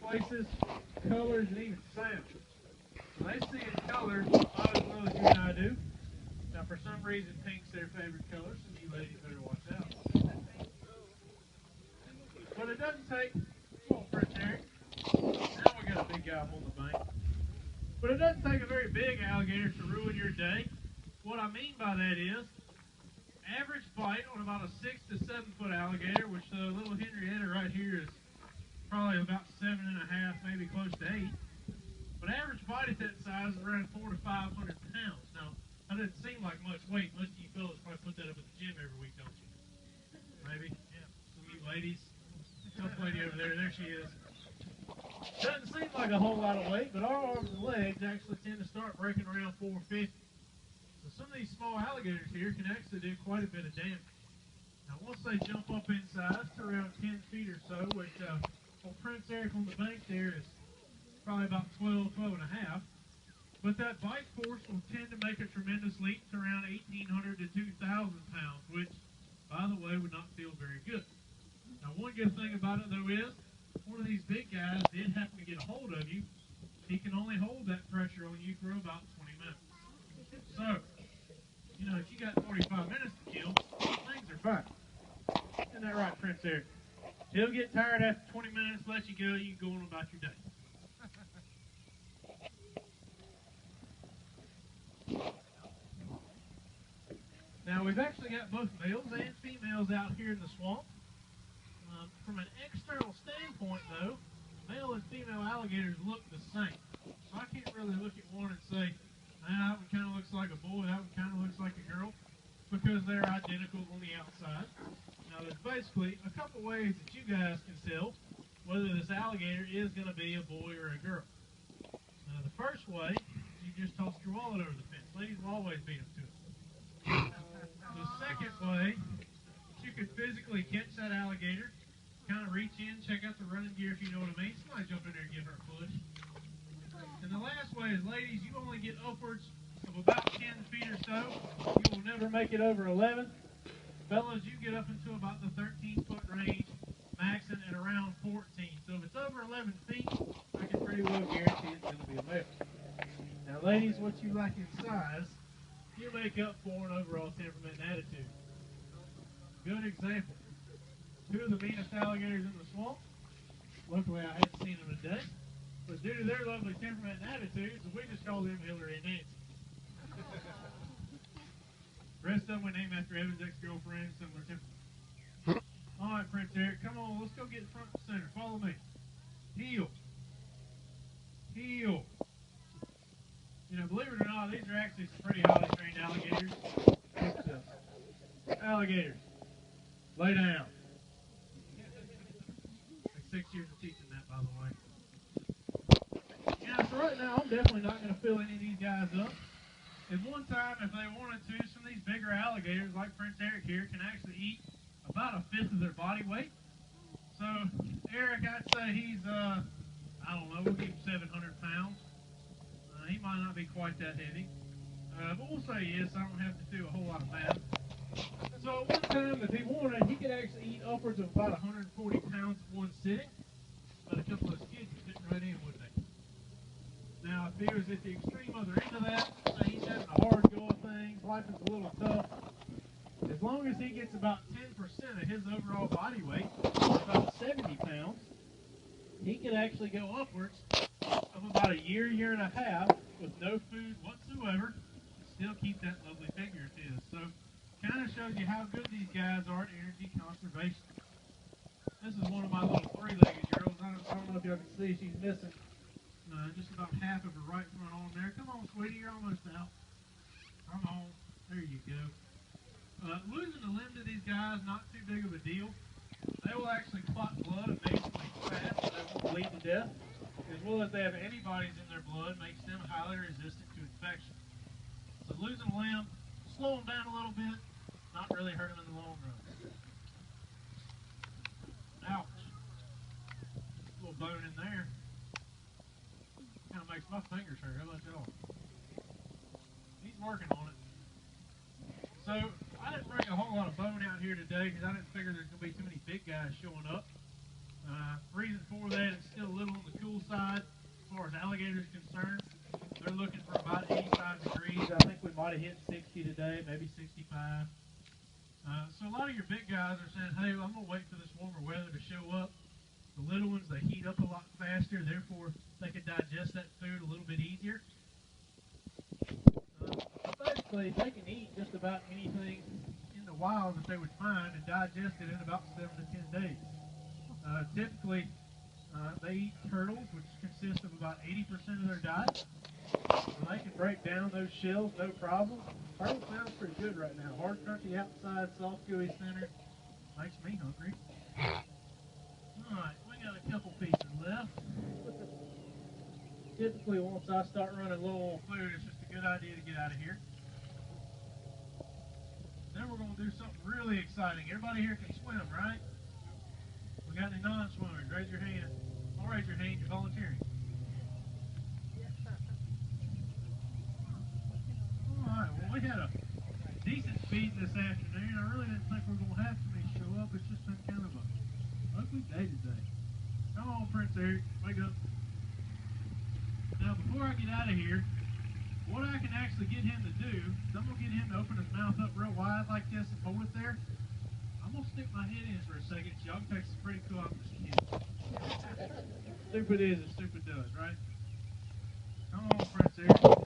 places, colors, and even sound. So they see in colors about as well as you and I do. Now, for some reason, pink's their favorite color, so you ladies better watch out. But it doesn't take, come on, Prince Eric. Now we got a big guy on the bank. But it doesn't take a very big alligator to ruin your day. What I mean by that is, average bite on about a 6 to 7 foot alligator, which the little Henrietta right here is probably about 7.5, maybe close to 8. But average bite at that size is around 400 to 500 pounds. Now, that doesn't seem like much weight. Most of you fellas probably put that up at the gym every week, don't you? Maybe? Yeah. Some of you ladies. Some lady over there. There she is. Doesn't seem like a whole lot of weight, but our arms and legs actually tend to start breaking around 450. So some of these small alligators here can actually do quite a bit of damage. Now, once they jump up in size to around 10 feet or so, which old Prince Eric on the bank there is probably about 12, 12.5. But that bite force will tend to make a tremendous leap to around 1,800 to 2,000 pounds, which, by the way, would not feel very good. Now, one good thing about it, though, is one of these big guys did happen to get a hold of you. He can only hold that pressure on you for about 20 minutes. So, you know, if you got 45 minutes to kill, things are fine. Isn't that right, Prince Eric? He'll get tired after 20 minutes, let you go, you can go on about your day. Now, we've actually got both males and females out here in the swamp. From an external standpoint, though, male and female alligators look the same. So I can't really look at one and say, that one kind of looks like a boy, that one kind of looks like a girl, because they're identical on the outside. Now, there's basically a couple ways that you guys can tell whether this alligator is going to be a boy or a girl. Now, the first way, you just toss your wallet over the fence. Ladies will always beat them to it. The second way, you could physically catch that alligator, kind of reach in, check out the running gear if you know what I mean. Somebody jump in there and give her a push. And the last way is, ladies, you only get upwards of about 10 feet or so. You will never make it over 11. Fellas, you get up into about the 13-foot range, maxing at around 14. So if it's over 11 feet, I can pretty well guarantee it's going to be a male. Now, ladies, what you lack in size, you make up for an overall temperament and attitude. Good example. Two of the meanest alligators in the swamp. Luckily, I haven't seen them today. But due to their lovely temperament and attitudes, we just call them Hillary and Nancy. The rest of them we name after Evan's ex-girlfriend, similar temperament. All right, Prince Eric, come on, let's go get front and center. Follow me. Heel. Heel. You know, believe it or not, these are actually some pretty highly trained alligators. Alligators, lay down. Like 6 years of teaching that, by the way. Yeah, so right now, I'm definitely not going to fill any of these guys up. At one time, if they wanted to, some of these bigger alligators, like Prince Eric here, can actually eat about a fifth of their body weight. So, Eric, I'd say he's, I don't know, we'll give him 700 pounds. He might not be quite that heavy. But we'll say yes, I don't have to do a whole lot of math. So at one time, if he wanted, he could actually eat upwards of about 140 pounds in one sitting. But a couple of kids would fit right in, wouldn't they? Now, if he was at the extreme other end of that, say he's having a hard go of things, life is a little tough, as long as he gets about 10% of his overall body weight, about 70 pounds, he could actually go upwards of about a year, year and a half with no food whatsoever and still keep that lovely figure of his. So, kind of shows you how good these guys are at energy conservation. This is one of my little three-legged girls. I don't know if y'all can see, she's missing just about half of her right front arm there. Come on, sweetie, you're almost out. Come on. There you go. Losing a limb to these guys, not too big of a deal. They will actually clot blood amazingly fast, so they won't bleed to death. As well as they have antibodies in their blood, makes them highly resistant to infection. So losing a limb, slow them down a little bit, not really hurt them in the long run. Ouch. A little bone in there. Kind of makes my fingers hurt. How about y'all? He's working on it. So, I didn't bring a whole lot of bone out here today because I didn't figure there's going to be too many big guys showing up. Reason for that, it's still a little on the cool alligator is concerned, they're looking for about 85 degrees. I think we might have hit 60 today, maybe 65. So a lot of your big guys are saying, hey, I'm going to wait for this warmer weather to show up. The little ones, they heat up a lot faster, therefore they can digest that food a little bit easier. Basically, they can eat just about anything in the wild that they would find and digest it in about 7 to 10 days. Typically, they eat turtles, which consist of about 80% of their diet. So they can break down those shells, no problem. Turtle sounds pretty good right now. Hard, crunchy outside, soft, gooey center. Makes me hungry. Alright, we got a couple pieces left. Typically, once I start running low on food, it's just a good idea to get out of here. Then we're going to do something really exciting. Everybody here can swim, right? We got any non-swimmers? Raise your hand. I'll raise your hand. You're volunteering. Alright, well, we had a decent speed this afternoon. I really didn't think we were going to have too many show up. It's just been kind of a ugly day today. Come on, Prince Eric. Wake up. Now, before I get out of here, what I can actually get him to do is I'm going to get him to open his mouth up real wide like this and hold it there. I'm going to stick my head in for a second. Y'all can take some pretty cool off this kid. Stupid is as stupid does, right? Come on, Prince Eric.